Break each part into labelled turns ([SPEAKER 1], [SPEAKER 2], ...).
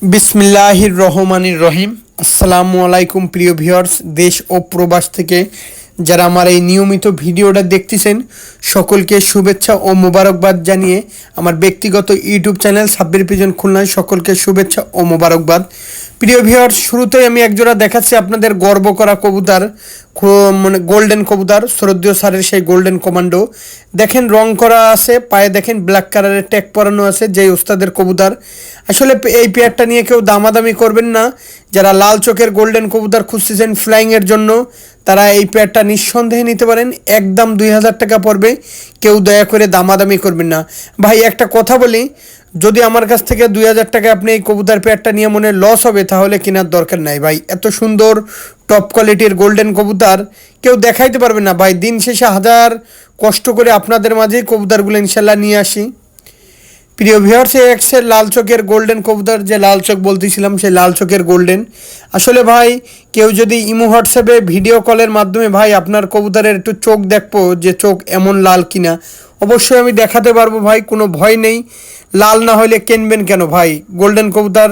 [SPEAKER 1] বিসমিল্লাহির রহমানির রহিম। আসসালামু আলাইকুম প্রিয় ভিউয়ার্স, দেশ ও প্রবাস থেকে যারা আমার এই নিয়মিত ভিডিওটা দেখতেছেন সকলকে শুভেচ্ছা ও মোবারকবাদ জানিয়ে আমার ব্যক্তিগত ইউটিউব চ্যানেল সাব্বির পিজন খুলনায় সকলকে শুভেচ্ছা ও মোবারকবাদ। প্রিয় ভিউয়ার্স, শুরুতেই আমি একজোড়া দেখাচ্ছি আপনাদের গর্ব করা কবুতর, মানে গোল্ডেন কবুতর, শ্রদ্ধেয় স্যারের সেই গোল্ডেন কমান্ডো। দেখেন রং করা আছে, পায়ে দেখেন ব্ল্যাক কালারের ট্যাগ পরানো আছে, যেই ওস্তাদের কবুতর। আসলে এই পেয়ারটা নিয়ে কেউ দামাদামি করবেন না। যারা লাল চোখের গোল্ডেন কবুতর খুঁজতেছেন ফ্লাইংয়ের জন্য, তারা এই পেয়ারটা নিঃসন্দেহে নিতে পারেন। একদম 2000 টাকা পড়বে, কেউ দয়া করে দামাদামি করবেন না। ভাই একটা কথা বলি, যদি আমার কাছ থেকে 2000 টাকা আপনি এই কবুতর পেয়ারটা নিয়ে মনে লস হবে তাহলে কেনার দরকার নাই ভাই। এত সুন্দর টপ কোয়ালিটির গোল্ডেন কবুতর কেউ দেখাইতে পারবে না ভাই। দিন শেষে হাজার কষ্ট করে আপনাদের মাঝেই কবুতরগুলো ইনশাল্লাহ নিয়ে আসি। প্রিয় ভিউয়ার্স, এক্সের লাল চোখের গোল্ডেন কবুতর, যে লাল চোখ বলতেছিলাম সেই লাল চোখের গোল্ডেন। আসলে ভাই কেউ যদি ইমো হোয়াটসঅ্যাপে ভিডিও কলের মাধ্যমে ভাই আপনার কবুতরের একটু চোখ দেখবো যে চোখ এমন লাল কিনা, অবশ্যই আমি দেখাতে পারবো ভাই, কোনো ভয় নেই। লাল না হলে কিনবেন কেন ভাই? গোল্ডেন কবুতর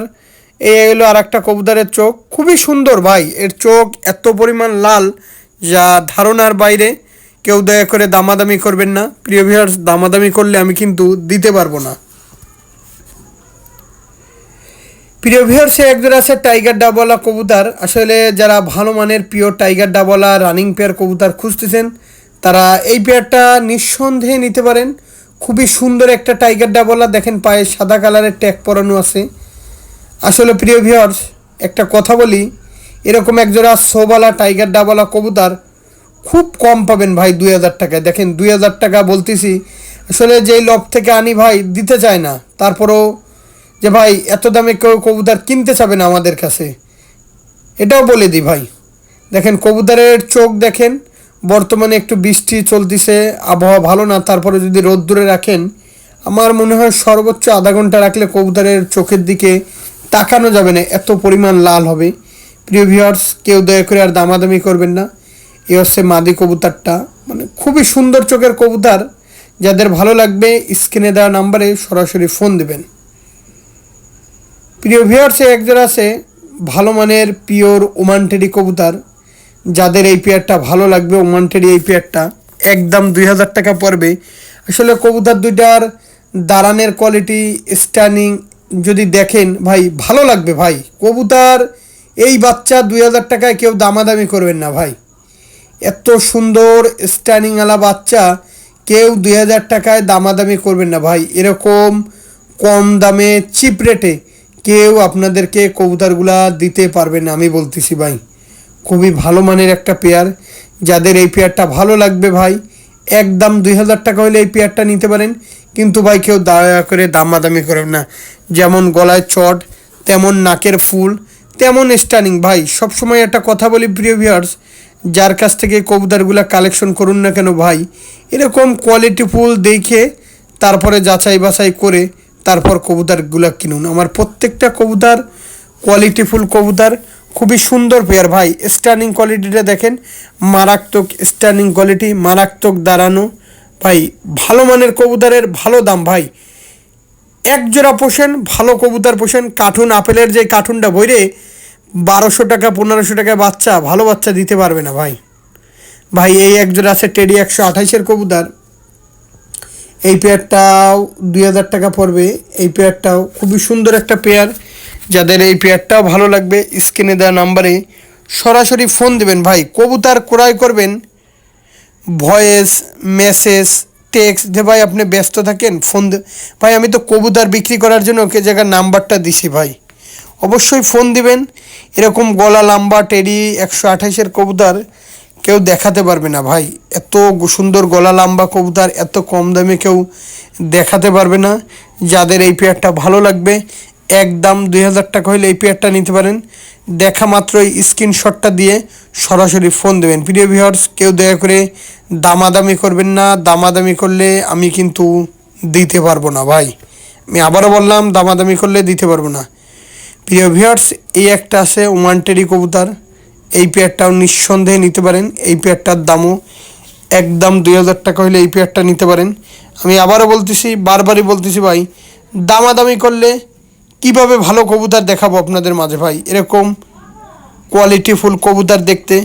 [SPEAKER 1] এই হলো আর একটা কবুতরের চোখ, খুবই সুন্দর ভাই। এর চোখ এত পরিমাণ লাল যা ধারণার বাইরে। কেউ দয়া করে দামাদামি করবেন না প্রিয় ভিউয়ার্স, দামাদামি করলে আমি কিন্তু দিতে পারবো না। প্রিয় ভিউয়ার্সে একজন আছে টাইগার ডাবলা কবুতর। আসলে যারা ভালো মানের পিওর টাইগার ডাবলা রানিং পেয়ার কবুতর খুঁজতেছেন তারা এই পেয়ারটা নিঃসন্দেহে নিতে পারেন। খুবই সুন্দর একটা টাইগার ডাবলা, দেখেন পায়ে সাদা কালারের ট্যাগ পরানো আছে। আসলে প্রিয় ভিউয়ার্স একটা কথা বলি, এরকম একজোড়া সোবালা টাইগার ডাবলা কবুতর খুব কম পাবেন ভাই 2000 টাকায়। দেখেন 2000 টাকা বলতেছি, আসলে যেই লব থেকে আনি ভাই দিতে চায় না, তারপরও যে ভাই এত দামে কেউ কবুতর কিনতে চাবে না আমাদের কাছে, এটাও বলে দিই ভাই। দেখেন কবুতরের চোখ দেখেন, বর্তমানে একটু বৃষ্টি চলতেছে, আবহাওয়া ভালো না, তারপরে যদি রোদ্দুরে রাখেন আমার মনে হয় সর্বোচ্চ আধা ঘন্টা রাখলে কবুতরের চোখের দিকে তাকানো যাবে না, এত পরিমাণ লাল হবে। প্রিয় ভিউয়ার্স কেউ দয়া করে আর দামাদামি করবেন না। এ হচ্ছে মাদি কবুতরটা, মানে খুবই সুন্দর চোখের কবুতর। যাদের ভালো লাগবে স্ক্রিনে দেওয়া নাম্বারে সরাসরি ফোন দেবেন। প্রিয় ভিউয়ার্সে একজোড়া আছে ভালো মানের পিওর ওমান টেডি কবুতর। যাদের এই পেয়ারটা ভালো লাগবে, ওমান টেডি এই পেয়ারটা একদম 2000 টাকা পড়বে। আসলে কবুতর দুইটার দাঁড়ানের কোয়ালিটি, স্ট্যান্ডিং যদি দেখেন ভাই ভালো লাগবে ভাই। কবুতর এই বাচ্চা 2000 টাকায় কেউ দামাদামি করবেন না ভাই। এত সুন্দর স্ট্যান্ডিংওয়ালা বাচ্চা কেউ 2000 টাকায় দামাদামি করবেন না ভাই। এরকম কম দামে চিপ রেটে কেউ আপনাদেরকে কবুতরগুলা দিতে পারবে না, আমি বলতেছি ভাই। খুবই ভালো মানের একটা পেয়ার। যাদের এই পেয়ারটা ভালো লাগবে ভাই, একদম 2000 টাকা হলে এই পেয়ারটা নিতে পারেন। কিন্তু ভাই কেউ দয়া করে দামাদামি করবেন না। যেমন গলায় চট, তেমন নাকের ফুল, তেমন স্টানিং ভাই। সবসময় একটা কথা বলি প্রিয় ভিউয়ার্স, যার কাছ থেকে কবুতরগুলা কালেকশন করুন না কেন ভাই, এরকম কোয়ালিটি ফুল দেখে তারপরে যাচাই বাছাই করে তারপর কবুতরগুলো কিনুন। আমার প্রত্যেকটা কবুতর কোয়ালিটিফুল কবুতর, খুবই সুন্দর পেয়ার ভাই। স্ট্যান্ডিং কোয়ালিটিটা দেখেন, মারাত্মক স্ট্যান্ডিং কোয়ালিটি, মারাত্মক দাঁড়ানো ভাই। ভালো মানের কবুতরের ভালো দাম ভাই। এক জোড়া পোষেন, ভালো কবুতর পোষেন। কার্টুন আপেলের যে কার্টুনটা বইরে 1200 টাকা 1500 টাকায় বাচ্চা, ভালো বাচ্চা দিতে পারবে না ভাই। ভাই এই এক জোড়া আছে টেডি 128-এর কবুতর, এই পেয়ারটাও 2000 টাকা পড়বে। এই পেয়ারটাও খুবই সুন্দর একটা পেয়ার। যাদের এই পেয়ারটাও ভালো লাগবে স্ক্রিনে দেওয়া নাম্বারে সরাসরি ফোন দেবেন ভাই। কবুতর ক্রয় করবেন, ভয়েস মেসেজ টেক্সট যে ভাই আপনি ব্যস্ত থাকেন ফোন ভাই, আমি তো কবুতর বিক্রি করার জন্য ওকে জায়গার নাম্বারটা দিছি ভাই, অবশ্যই ফোন দিবেন। এরকম গলা লম্বা টেডি 128-এর কবুতর কেউ দেখাতে পারবে না ভাই। এত সুন্দর গলা লম্বা কবুতর এত কম দামে কেউ দেখাতে পারবে না। যাদের এই পেয়ারটা ভালো লাগবে একদম 2000 টাকা হলে এই পেয়ারটা নিতে পারেন। দেখা মাত্রই স্ক্রিনশটটা দিয়ে সরাসরি ফোন দেবেন। প্রিয় ভিউয়ার্স কেউ দয়া করে দামাদামি করবেন না, দামাদামি করলে আমি কিন্তু দিতে পারবো না ভাই। আমি আবারও বললাম, দামাদামি করলে দিতে পারবো না। প্রিয় ভিউয়ার্স এই একটা আছে ওমান টেডি কবুতর, এই পেয়ারটাও নিঃসন্দেহে নিতে পারেন। এই পেয়ারটার দামও একদম 2000 টাকা হলে এই পেয়ারটা নিতে পারেন। আমি আবারও বলতেছি, বারবারই বলতেছি ভাই, দামাদামি করলে কিভাবে ভালো কবুতর দেখাবো আপনাদের মাঝে ভাই, এরকম কোয়ালিটিফুল কবুতর দেখতে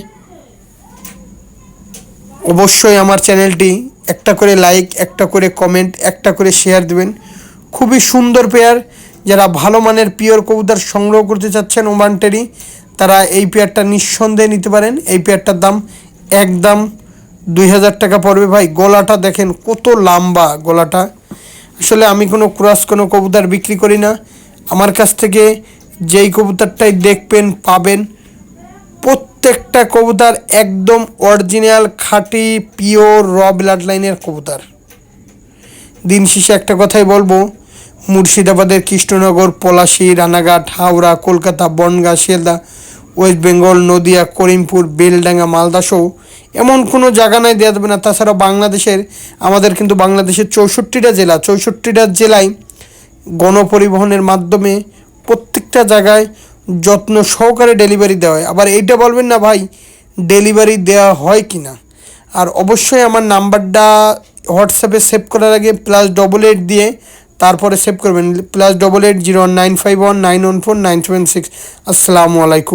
[SPEAKER 1] অবশ্যই আমার চ্যানেলটি একটা করে লাইক, একটা করে কমেন্ট, একটা করে শেয়ার দেবেন। খুবই সুন্দর পেয়ার, যারা ভালো মানের পিওর কবুতর সংগ্রহ করতে চাচ্ছেন ওমান টেরি, তারা এই পেয়ারটা নিঃসন্দেহে নিতে পারেন। এই পেয়ারটার দাম একদম 2000 টাকা পড়বে ভাই। গলাটা দেখেন কত লম্বা গলাটা। আসলে আমি কোনো কবুতর বিক্রি করি না। আমার কাছ থেকে যেই কবুতরটাই দেখবেন পাবেন, প্রত্যেকটা কবুতর একদম অরিজিনাল খাঁটি পিওর র ব্লাড লাইনের কবুতর। দিন শেষে একটা কথাই বলবো, মুর্শিদাবাদের কৃষ্ণনগর, পলাশী, রানাঘাট, হাওড়া, কলকাতা, বনগাঁ, শিয়ালদা, ওয়েস্ট বেঙ্গল, নদিয়া, করিমপুর, বেলডাঙ্গা, মালদা সহ এমন কোনো জায়গা নাই দেওয়া যাবে না। তাছাড়া আমাদের কিন্তু বাংলাদেশের 64টা জেলা, 64টা জেলায় গণপরিবহনের মাধ্যমে প্রত্যেকটা জায়গায় যত্ন সহকারে ডেলিভারি দেওয়া হয়। আবার এইটা বলবেন না ভাই ডেলিভারি দেওয়া হয় কি না। আর অবশ্যই আমার নাম্বারটা হোয়াটসঅ্যাপে সেভ করার আগে +88 দিয়ে তারপরে সেভ করবেন, +88 0195191497 6। আসসালামু আলাইকুম।